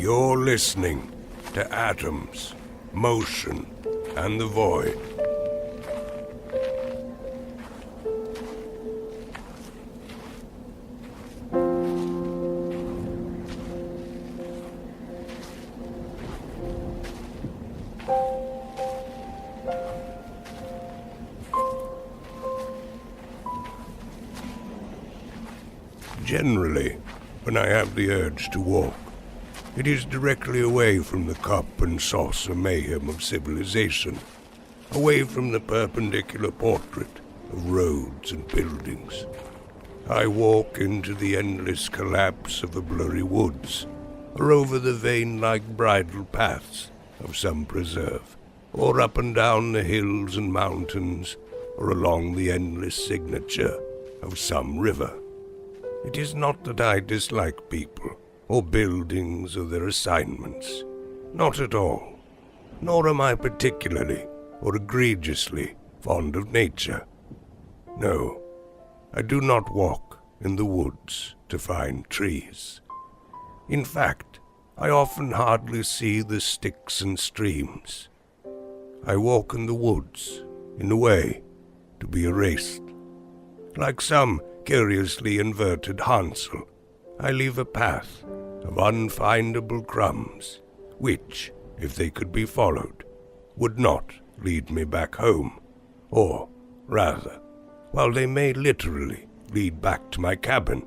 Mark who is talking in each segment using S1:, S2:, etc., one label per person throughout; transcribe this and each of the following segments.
S1: You're listening to Atoms, Motion, and the Void. Generally, when I have the urge to walk, it is directly away from the cup and saucer mayhem of civilization, away from the perpendicular portrait of roads and buildings. I walk into the endless collapse of the blurry woods, or over the vein-like bridle paths of some preserve, or up and down the hills and mountains, or along the endless signature of some river. It is not that I dislike people, or buildings, or their assignments. Not at all. Nor am I particularly, or egregiously, fond of nature. No, I do not walk in the woods to find trees. In fact, I often hardly see the sticks and streams. I walk in the woods, in a way, to be erased. Like some curiously inverted Hansel, I leave a path of unfindable crumbs, which, if they could be followed, would not lead me back home, or, rather, while they may literally lead back to my cabin,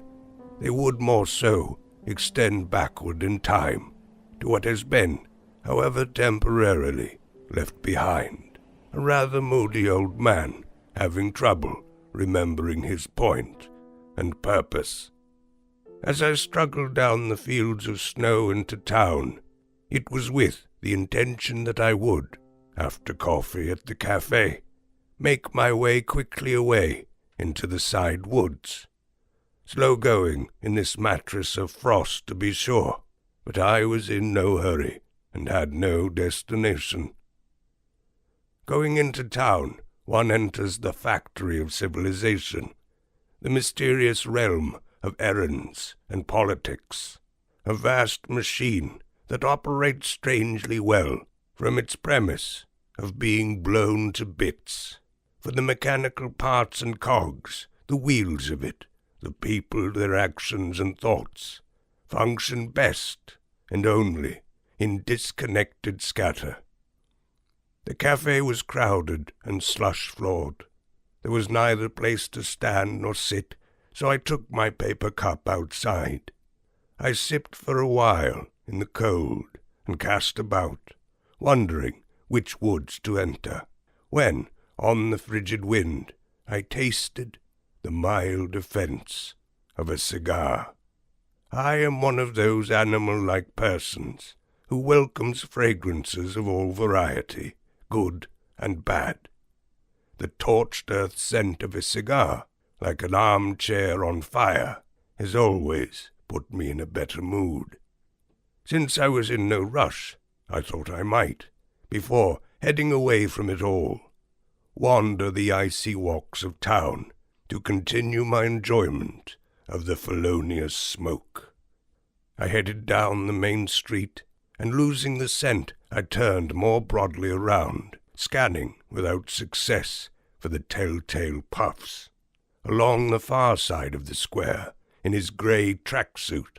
S1: they would more so extend backward in time to what has been, however temporarily, left behind, a rather moody old man having trouble remembering his point and purpose. As I struggled down the fields of snow into town, it was with the intention that I would, after coffee at the cafe, make my way quickly away into the side woods. Slow going in this mattress of frost, to be sure, but I was in no hurry and had no destination. Going into town, one enters the factory of civilization, the mysterious realm of errands and politics, a vast machine that operates strangely well from its premise of being blown to bits. For the mechanical parts and cogs, the wheels of it, the people, their actions and thoughts, function best and only in disconnected scatter. The cafe was crowded and slush-floored. There was neither place to stand nor sit, so I took my paper cup outside. I sipped for a while in the cold and cast about, wondering which woods to enter, when, on the frigid wind, I tasted the mild offence of a cigar. I am one of those animal-like persons who welcomes fragrances of all variety, good and bad. The torched earth scent of a cigar, like an armchair on fire, has always put me in a better mood. Since I was in no rush, I thought I might, before heading away from it all, wander the icy walks of town to continue my enjoyment of the felonious smoke. I headed down the main street, and losing the scent, I turned more broadly around, scanning without success for the telltale puffs. Along the far side of the square, in his grey tracksuit,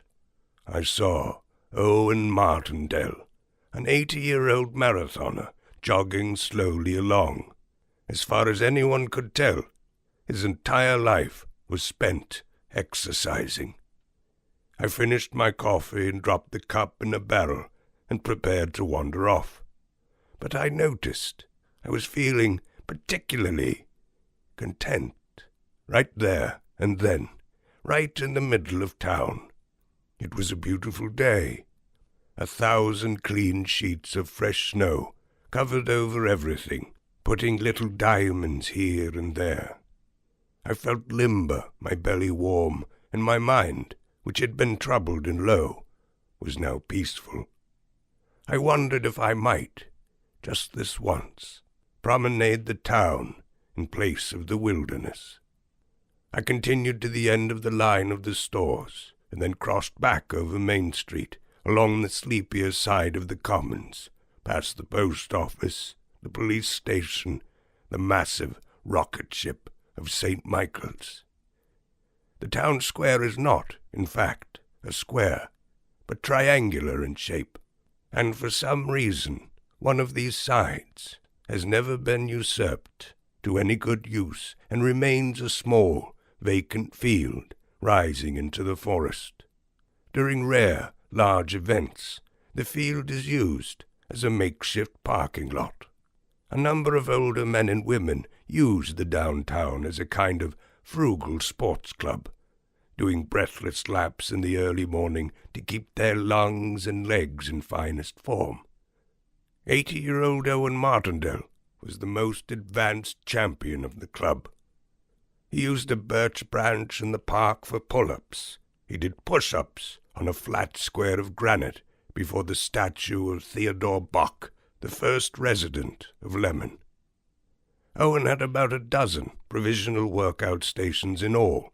S1: I saw Owen Martindale, an 80-year-old marathoner, jogging slowly along. As far as anyone could tell, his entire life was spent exercising. I finished my coffee and dropped the cup in a barrel and prepared to wander off. But I noticed I was feeling particularly content, right there and then, right in the middle of town. It was a beautiful day. 1,000 clean sheets of fresh snow covered over everything, putting little diamonds here and there. I felt limber, my belly warm, and my mind, which had been troubled and low, was now peaceful. I wondered if I might, just this once, promenade the town in place of the wilderness. I continued to the end of the line of the stores, and then crossed back over Main Street, along the sleepier side of the commons, past the post office, the police station, the massive rocket ship of St. Michael's. The town square is not, in fact, a square, but triangular in shape, and for some reason one of these sides has never been usurped to any good use and remains a small, vacant field rising into the forest. During rare, large events, the field is used as a makeshift parking lot. A number of older men and women use the downtown as a kind of frugal sports club, doing breathless laps in the early morning to keep their lungs and legs in finest form. 80-year-old Owen Martindale was the most advanced champion of the club. He used a birch branch in the park for pull-ups. He did push-ups on a flat square of granite before the statue of Theodore Bach, the first resident of Lemon. Owen had about a dozen provisional workout stations in all.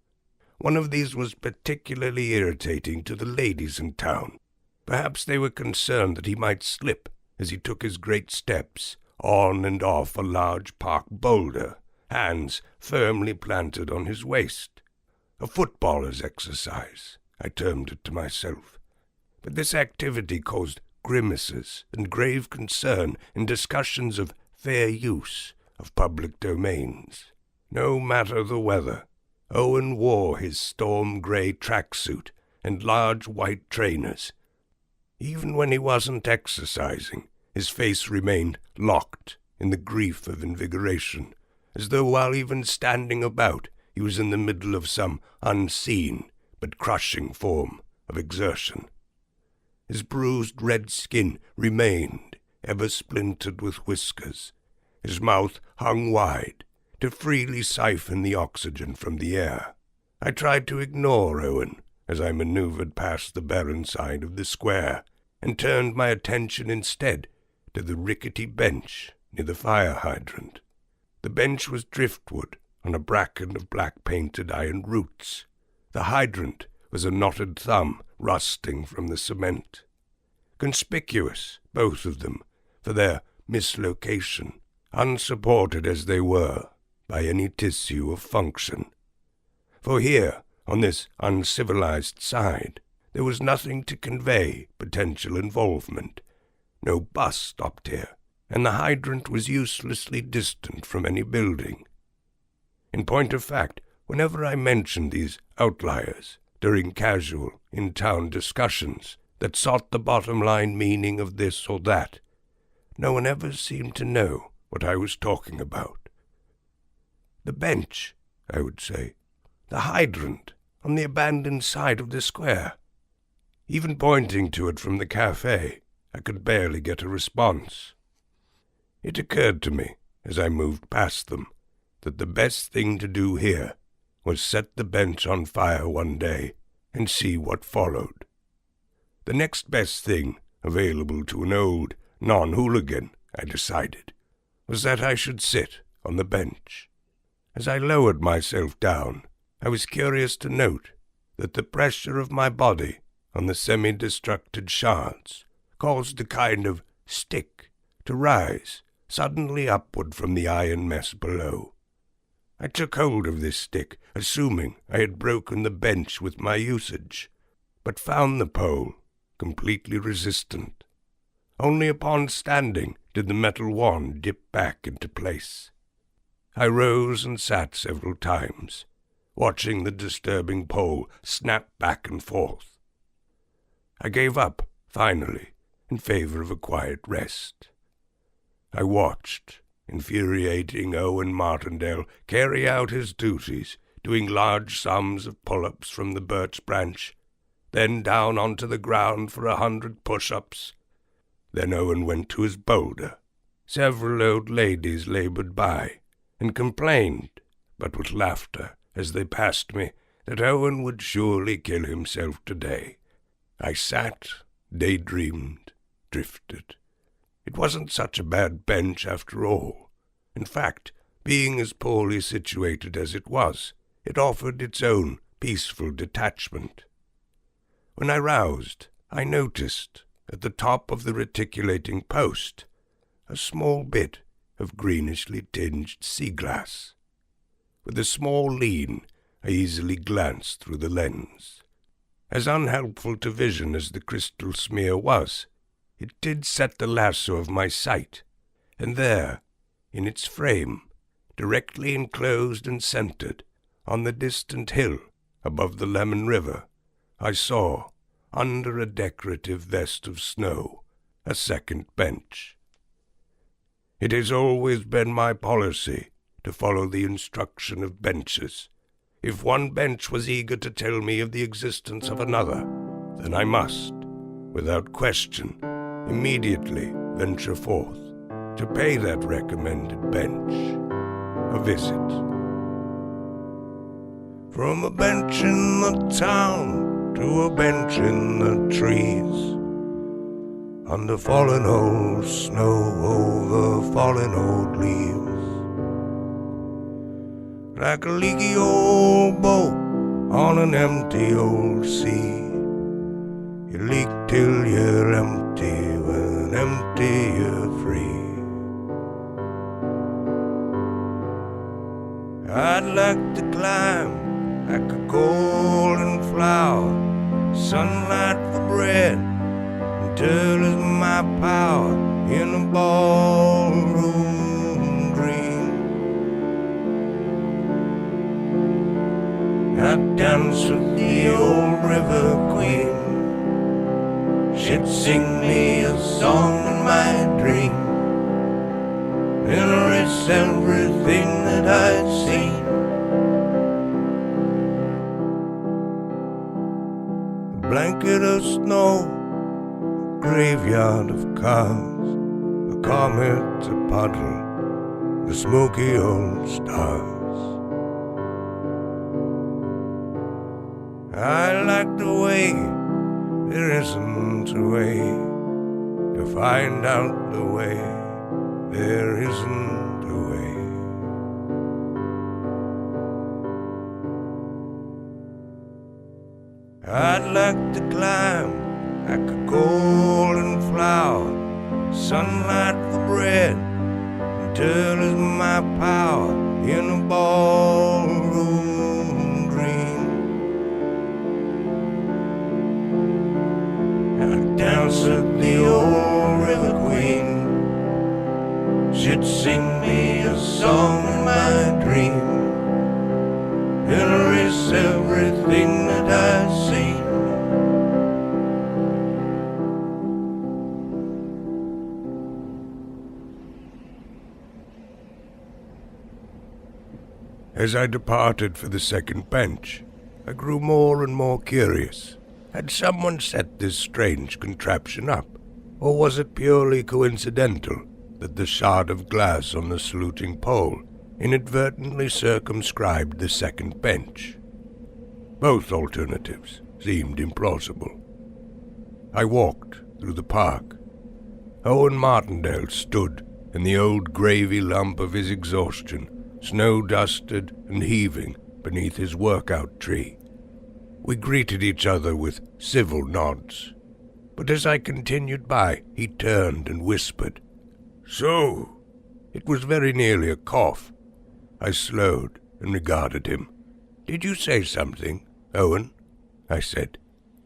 S1: One of these was particularly irritating to the ladies in town. Perhaps they were concerned that he might slip as he took his great steps on and off a large park boulder, hands firmly planted on his waist. A footballer's exercise, I termed it to myself. But this activity caused grimaces and grave concern in discussions of fair use of public domains. No matter the weather, Owen wore his storm-grey tracksuit and large white trainers. Even when he wasn't exercising, his face remained locked in the grief of invigoration, as though while even standing about he was in the middle of some unseen but crushing form of exertion. His bruised red skin remained, ever splintered with whiskers. His mouth hung wide, to freely siphon the oxygen from the air. I tried to ignore Owen as I maneuvered past the barren side of the square, and turned my attention instead to the rickety bench near the fire hydrant. The bench was driftwood on a bracken of black-painted iron roots. The hydrant was a knotted thumb rusting from the cement. Conspicuous, both of them, for their mislocation, unsupported as they were by any tissue of function. For here, on this uncivilized side, there was nothing to convey potential involvement. No bus stopped here, and the hydrant was uselessly distant from any building. In point of fact, whenever I mentioned these outliers during casual, in-town discussions that sought the bottom-line meaning of this or that, no one ever seemed to know what I was talking about. The bench, I would say. The hydrant on the abandoned side of the square. Even pointing to it from the cafe, I could barely get a response. It occurred to me, as I moved past them, that the best thing to do here was set the bench on fire one day and see what followed. The next best thing available to an old non-hooligan, I decided, was that I should sit on the bench. As I lowered myself down, I was curious to note that the pressure of my body on the semi-destructed shards caused a kind of stick to rise suddenly upward from the iron mess below. I took hold of this stick, assuming I had broken the bench with my usage, but found the pole completely resistant. Only upon standing did the metal wand dip back into place. I rose and sat several times, watching the disturbing pole snap back and forth. I gave up, finally, in favor of a quiet rest. I watched, infuriating Owen Martindale carry out his duties, doing large sums of pull-ups from the birch branch, then down onto the ground for 100 push-ups. Then Owen went to his boulder. Several old ladies labored by, and complained, but with laughter, as they passed me, that Owen would surely kill himself today. I sat, daydreamed, drifted. It wasn't such a bad bench after all. In fact, being as poorly situated as it was, it offered its own peaceful detachment. When I roused, I noticed, at the top of the reticulating post, a small bit of greenishly tinged sea glass. With a small lean, I easily glanced through the lens. As unhelpful to vision as the crystal smear was, it did set the lasso of my sight, and there, in its frame, directly enclosed and centered, on the distant hill above the Lemon River, I saw, under a decorative vest of snow, a second bench. It has always been my policy to follow the instruction of benches. If one bench was eager to tell me of the existence of another, then I must, without question, immediately venture forth to pay that recommended bench a visit. From a bench in the town to a bench in the trees, under fallen old snow, over fallen old leaves, like a leaky old boat on an empty old sea. You leak till you're empty, when empty you're free. I'd like to climb like a golden flower, sunlight for bread, until it's my power in a ballroom dream. I'd dance with the old river queen. She'd sing me a song in my dream, and erase everything that I'd seen. A blanket of snow, a graveyard of cars, a comet, a puddle, the smoky old stars. I like the way there isn't a way to find out the way there isn't a way. I'd like to climb like a golden flower, sunlight for bread, until it's my power in a ballroom dream. I'd dance with the old river queen. She'd sing me a song in my dream, and erase everything that I'd seen. As I departed for the second bench, I grew more and more curious. Had someone set this strange contraption up, or was it purely coincidental that the shard of glass on the saluting pole inadvertently circumscribed the second bench? Both alternatives seemed implausible. I walked through the park. Owen Martindale stood in the old gravy lump of his exhaustion, snow-dusted and heaving beneath his workout tree. We greeted each other with civil nods, but as I continued by, he turned and whispered, "So?" It was very nearly a cough. I slowed and regarded him. "Did you say something, Owen?" I said.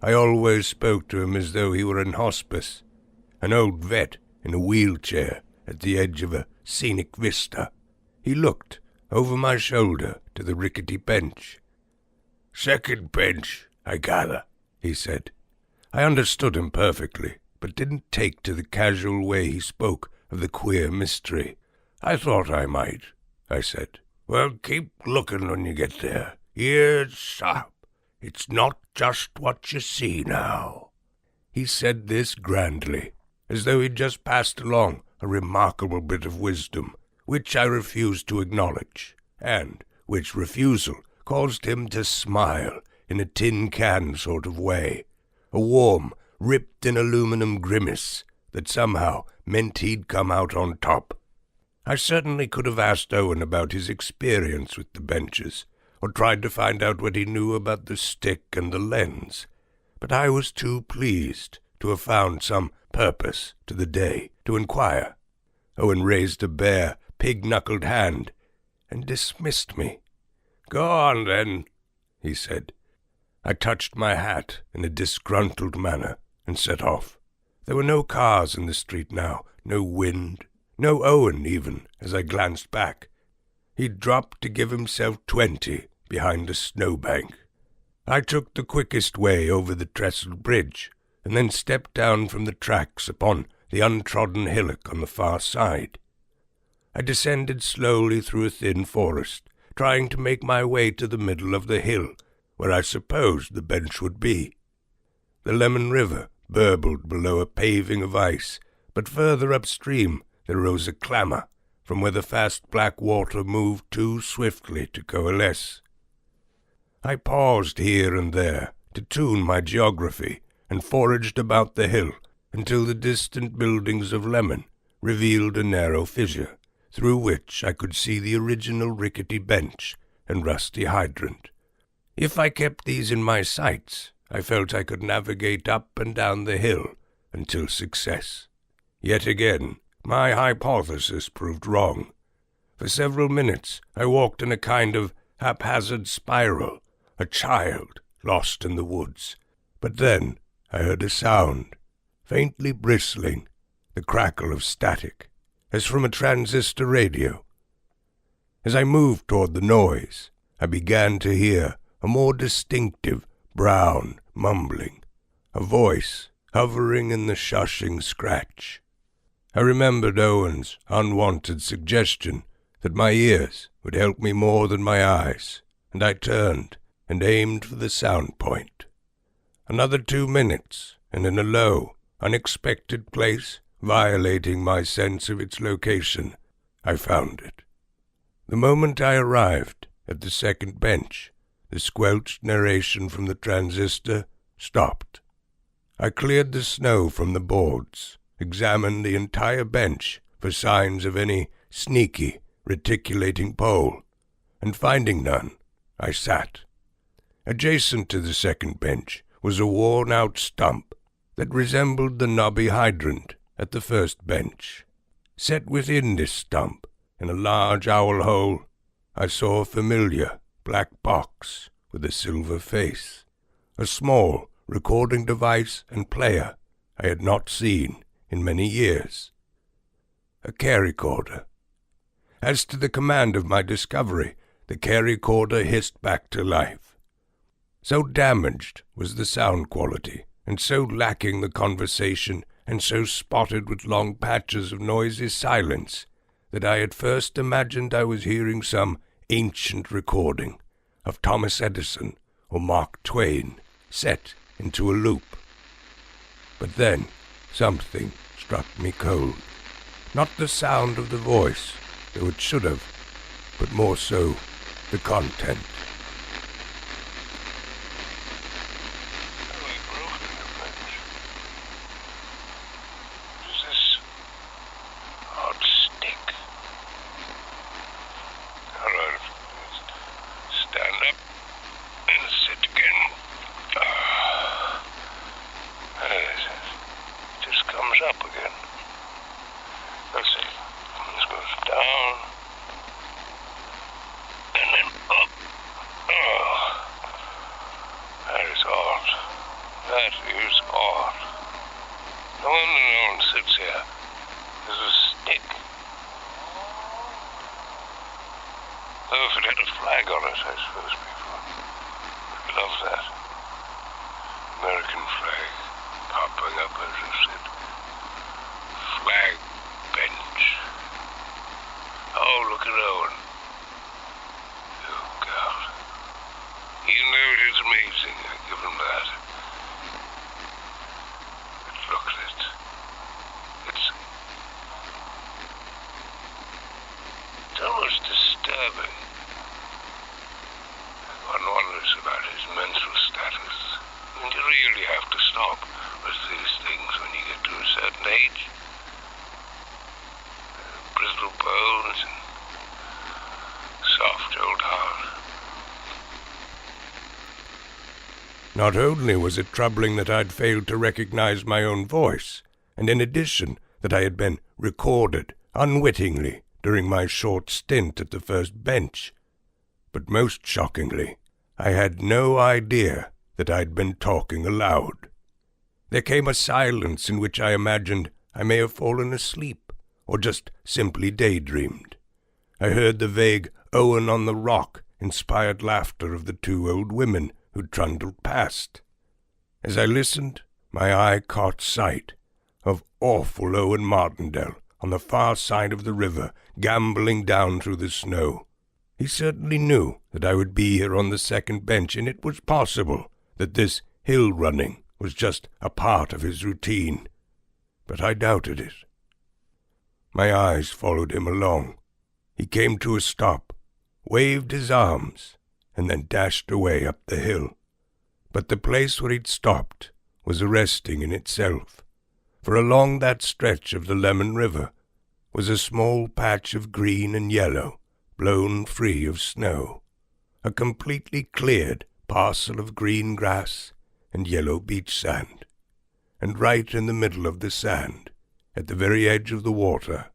S1: I always spoke to him as though he were in hospice, an old vet in a wheelchair at the edge of a scenic vista. He looked over my shoulder to the rickety bench. "Second bench, I gather," he said. I understood him perfectly, but didn't take to the casual way he spoke of the queer mystery. "I thought I might," I said. "Well, keep looking when you get there. Ears up. It's not just what you see now." He said this grandly, as though he'd just passed along a remarkable bit of wisdom, which I refused to acknowledge, and which refusal caused him to smile in a tin-can sort of way, a warm, ripped-in aluminum grimace that somehow meant he'd come out on top. I certainly could have asked Owen about his experience with the benches, or tried to find out what he knew about the stick and the lens, but I was too pleased to have found some purpose to the day to inquire. Owen raised a bare, pig-knuckled hand and dismissed me. "Go on, then," he said. I touched my hat in a disgruntled manner and set off. There were no cars in the street now, no wind, no Owen even, as I glanced back. He'd dropped to give himself 20 behind a snowbank. I took the quickest way over the trestled bridge, and then stepped down from the tracks upon the untrodden hillock on the far side. I descended slowly through a thin forest, trying to make my way to the middle of the hill, where I supposed the bench would be. The Lemon River burbled below a paving of ice, but further upstream there rose a clamour, from where the fast black water moved too swiftly to coalesce. I paused here and there to tune my geography, and foraged about the hill until the distant buildings of Lemon revealed a narrow fissure, through which I could see the original rickety bench and rusty hydrant. If I kept these in my sights, I felt I could navigate up and down the hill until success. Yet again, my hypothesis proved wrong. For several minutes I walked in a kind of haphazard spiral, a child lost in the woods. But then I heard a sound, faintly bristling, the crackle of static, as from a transistor radio. As I moved toward the noise, I began to hear a more distinctive brown mumbling, a voice hovering in the shushing scratch. I remembered Owen's unwanted suggestion that my ears would help me more than my eyes, and I turned and aimed for the sound point. Another 2 minutes, and in a low, unexpected place, violating my sense of its location, I found it. The moment I arrived at the second bench, the squelched narration from the transistor stopped. I cleared the snow from the boards, examined the entire bench for signs of any sneaky, reticulating pole, and finding none, I sat. Adjacent to the second bench was a worn-out stump that resembled the knobby hydrant at the first bench. Set within this stump, in a large owl hole, I saw a familiar black box with a silver face, a small recording device and player I had not seen in many years. A care-recorder. As to the command of my discovery, the care-recorder hissed back to life. So damaged was the sound quality, and so lacking the conversation, and so spotted with long patches of noisy silence, that I at first imagined I was hearing some ancient recording of Thomas Edison or Mark Twain set into a loop. But then something struck me cold. Not the sound of the voice, though it should have, but more so the content. Not only was it troubling that I'd failed to recognize my own voice, and in addition that I had been recorded unwittingly during my short stint at the first bench, but most shockingly, I had no idea that I'd been talking aloud. There came a silence in which I imagined I may have fallen asleep, or just simply daydreamed. I heard the vague Owen on the rock inspired laughter of the two old women who trundled past. As I listened, my eye caught sight of awful Owen Martindale on the far side of the river, gambolling down through the snow. He certainly knew that I would be here on the second bench, and it was possible that this hill running was just a part of his routine. But I doubted it. My eyes followed him along. He came to a stop, waved his arms, and then dashed away up the hill. But the place where he'd stopped was arresting in itself, for along that stretch of the Lemon River was a small patch of green and yellow, blown free of snow, a completely cleared parcel of green grass and yellow beach sand, and right in the middle of the sand, at the very edge of the water,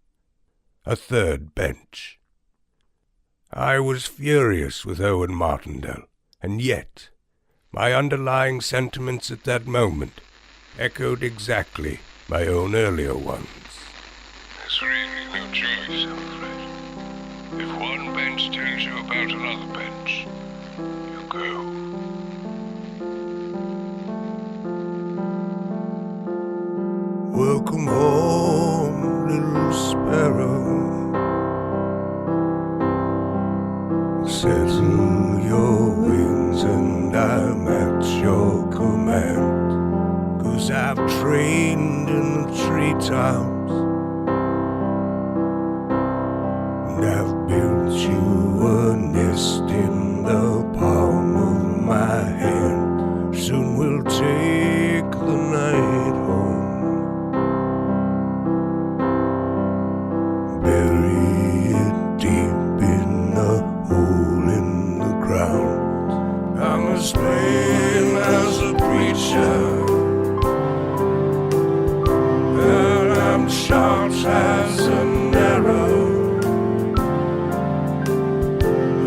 S1: a third bench. I was furious with Owen Martindale, and yet my underlying sentiments at that moment echoed exactly my own earlier ones.
S2: There's really no choice, I'm afraid. If one bench tells you about another bench, you go.
S1: Welcome home, little sparrow. Settle your wings and I'm at your command, 'cause I've trained in the treetops, and I've built you a nest in the palm of my hand. Soon we'll take the night home. Bury it deep in a hole in the ground. I'm as plain as a preacher, and I'm sharp as an arrow.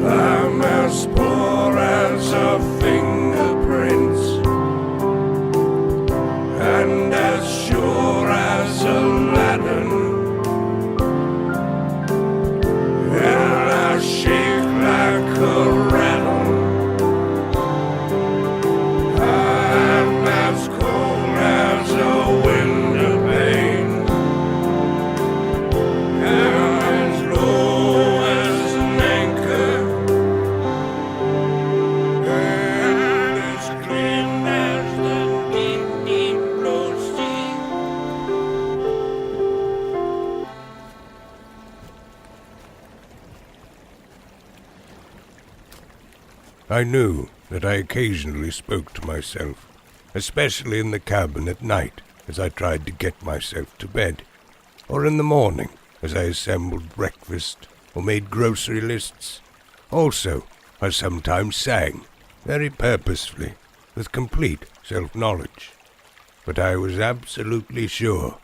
S1: I'm as poor as a fingerprint, and as sure as Aladdin. Shake like a rattle. I'm as cold as a window pane, and as low as an anchor, and as clean as the deep, deep blue sea. I knew that I occasionally spoke to myself, especially in the cabin at night as I tried to get myself to bed, or in the morning as I assembled breakfast or made grocery lists. Also, I sometimes sang, very purposefully, with complete self-knowledge. But I was absolutely sure,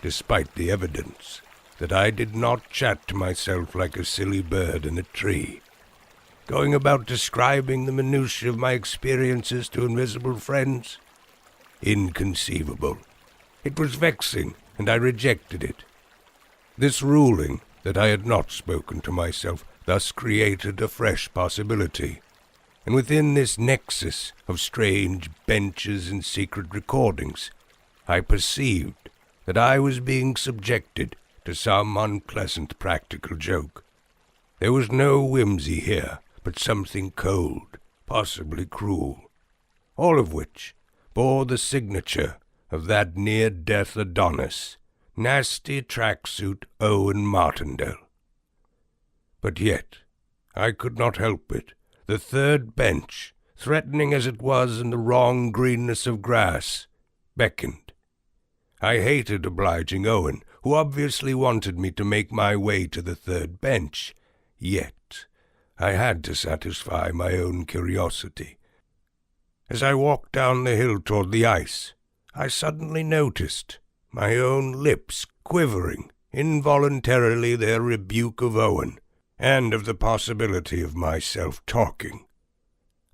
S1: despite the evidence, that I did not chat to myself like a silly bird in a tree, going about describing the minutiae of my experiences to invisible friends. Inconceivable. It was vexing, and I rejected it. This ruling that I had not spoken to myself thus created a fresh possibility, and within this nexus of strange benches and secret recordings, I perceived that I was being subjected to some unpleasant practical joke. There was no whimsy here, but something cold, possibly cruel, all of which bore the signature of that near-death Adonis, nasty tracksuit Owen Martindale. But yet, I could not help it. The third bench, threatening as it was in the wrong greenness of grass, beckoned. I hated obliging Owen, who obviously wanted me to make my way to the third bench, yet I had to satisfy my own curiosity. As I walked down the hill toward the ice, I suddenly noticed my own lips quivering, involuntarily their rebuke of Owen, and of the possibility of myself talking.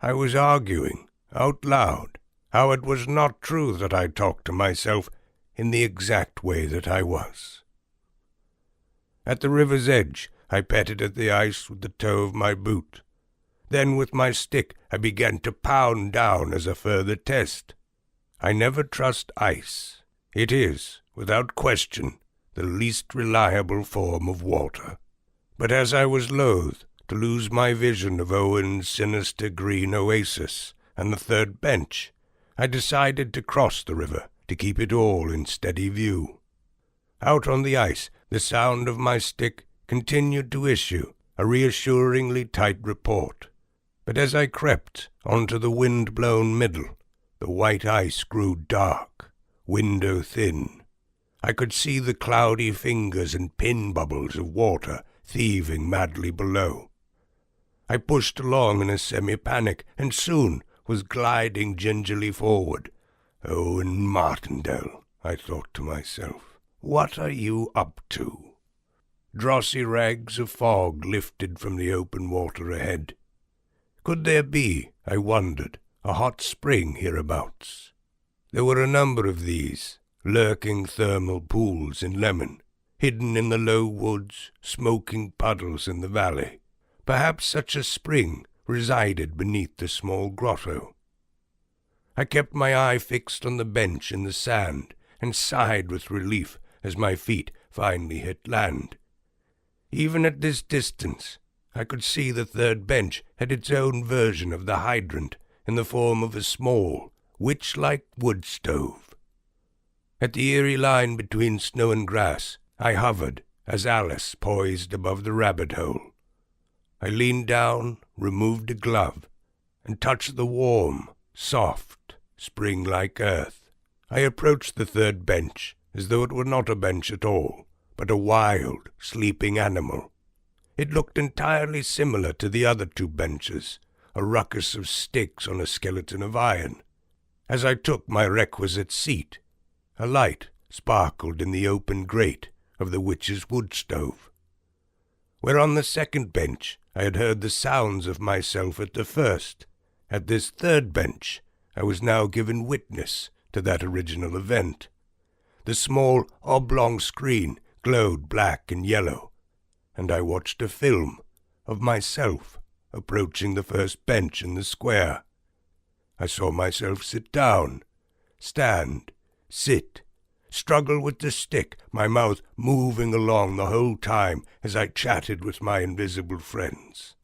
S1: I was arguing, out loud, how it was not true that I talked to myself in the exact way that I was. At the river's edge, I petted at the ice with the toe of my boot. Then with my stick I began to pound down as a further test. I never trust ice. It is, without question, the least reliable form of water. But as I was loath to lose my vision of Owen's sinister green oasis and the third bench, I decided to cross the river to keep it all in steady view. Out on the ice, the sound of my stick continued to issue a reassuringly tight report. But as I crept onto the wind-blown middle, the white ice grew dark, window-thin. I could see the cloudy fingers and pin bubbles of water thieving madly below. I pushed along in a semi-panic, and soon was gliding gingerly forward. "Owen Martindale," I thought to myself, "what are you up to?" Drossy rags of fog lifted from the open water ahead. Could there be, I wondered, a hot spring hereabouts? There were a number of these, lurking thermal pools in Lemon, hidden in the low woods, smoking puddles in the valley. Perhaps such a spring resided beneath the small grotto. I kept my eye fixed on the bench in the sand, and sighed with relief as my feet finally hit land. Even at this distance, I could see the third bench had its own version of the hydrant in the form of a small, witch-like wood stove. At the eerie line between snow and grass, I hovered as Alice poised above the rabbit hole. I leaned down, removed a glove, and touched the warm, soft, spring-like earth. I approached the third bench as though it were not a bench at all, but a wild, sleeping animal. It looked entirely similar to the other two benches, a ruckus of sticks on a skeleton of iron. As I took my requisite seat, a light sparkled in the open grate of the witch's wood stove. Where on the second bench I had heard the sounds of myself at the first, at this third bench I was now given witness to that original event. The small oblong screen glowed black and yellow, and I watched a film of myself approaching the first bench in the square. I saw myself sit down, stand, sit, struggle with the stick, my mouth moving along the whole time as I chatted with my invisible friends.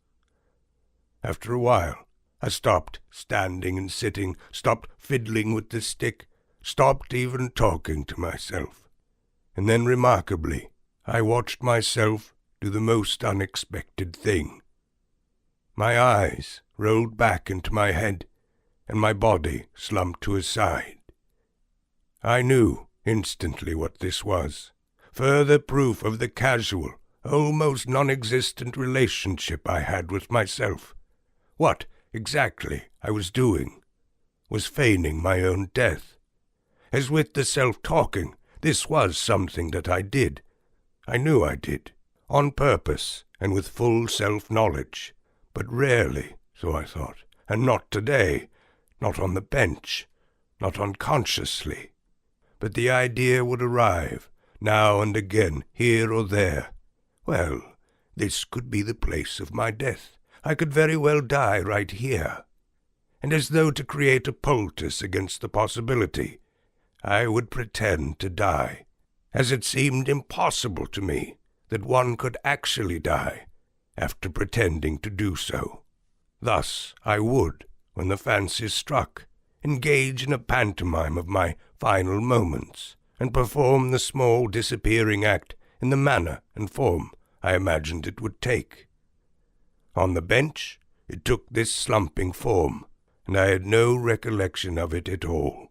S1: After a while, I stopped standing and sitting, stopped fiddling with the stick, stopped even talking to myself. And then, remarkably, I watched myself do the most unexpected thing. My eyes rolled back into my head, and my body slumped to a side. I knew instantly what this was. Further proof of the casual, almost non-existent relationship I had with myself. What, exactly, I was doing was feigning my own death. As with the self-talking, this was something that I did. I knew I did, on purpose and with full self-knowledge, but rarely, so I thought, and not today, not on the bench, not unconsciously. But the idea would arrive, now and again, here or there. Well, this could be the place of my death. I could very well die right here. And as though to create a poultice against the possibility, I would pretend to die, as it seemed impossible to me that one could actually die after pretending to do so. Thus I would, when the fancy struck, engage in a pantomime of my final moments, and perform the small disappearing act in the manner and form I imagined it would take. On the bench it took this slumping form, and I had no recollection of it at all.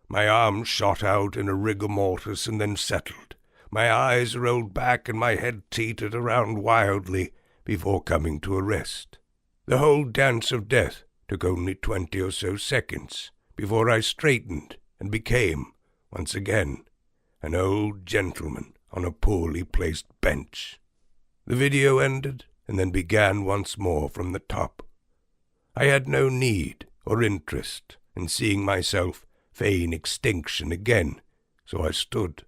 S1: My arms shot out in a rigor mortis and then settled. My eyes rolled back and my head teetered around wildly before coming to a rest. The whole dance of death took only 20 or so seconds before I straightened and became, once again, an old gentleman on a poorly placed bench. The video ended and then began once more from the top. I had no need or interest in seeing myself feign extinction again, so I stood.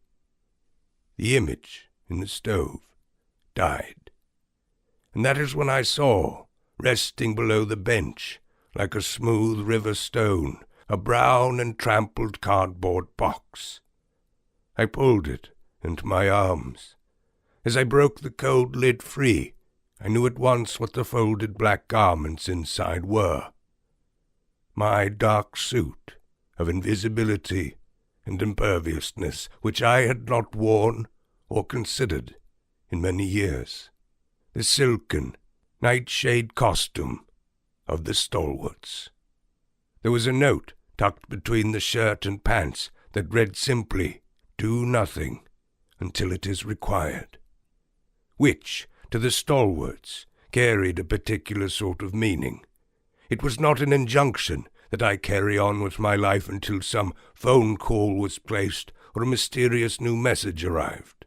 S1: The image in the stove died. And that is when I saw, resting below the bench, like a smooth river stone, a brown and trampled cardboard box. I pulled it into my arms. As I broke the cold lid free, I knew at once what the folded black garments inside were. My dark suit of invisibility and imperviousness, which I had not worn or considered in many years. The silken, nightshade costume of the Stalwarts. There was a note tucked between the shirt and pants that read simply, "Do nothing until it is required," which, to the Stalwarts, carried a particular sort of meaning. It was not an injunction that I carry on with my life until some phone call was placed or a mysterious new message arrived.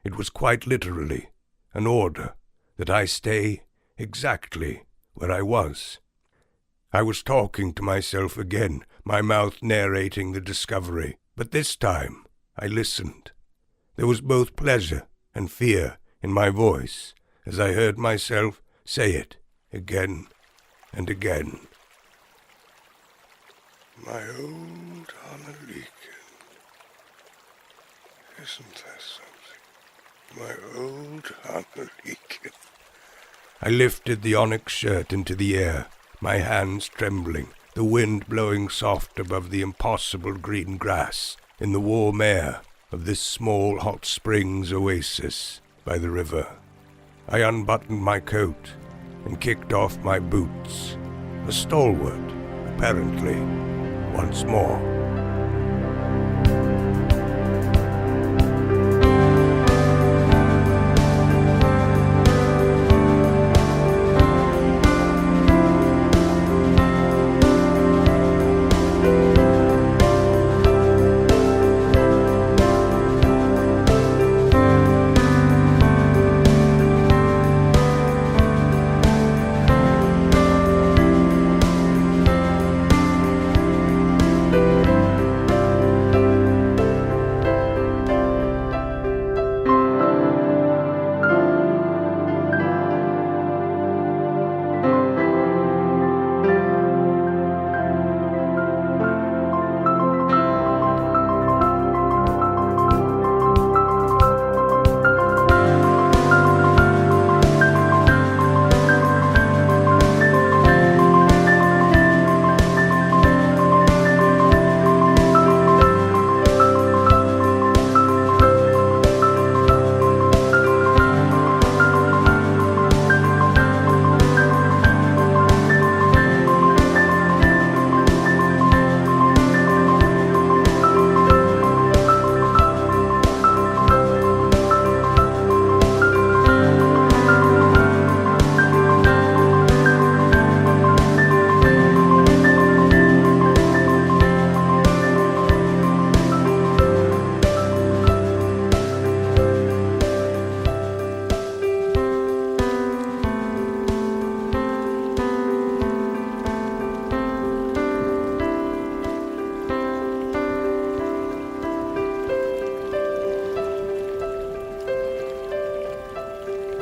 S1: It was quite literally an order that I stay exactly where I was. I was talking to myself again, my mouth narrating the discovery, but this time I listened. There was both pleasure and fear in my voice as I heard myself say it again and again. My old Annaleakin. Isn't that something? My old Annaleakin. I lifted the onyx shirt into the air, my hands trembling, the wind blowing soft above the impossible green grass in the warm air of this small hot springs oasis by the river. I unbuttoned my coat and kicked off my boots, a stalwart, apparently, once more.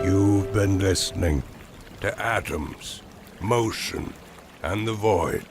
S1: You've been listening to Atoms, Motion, and the Void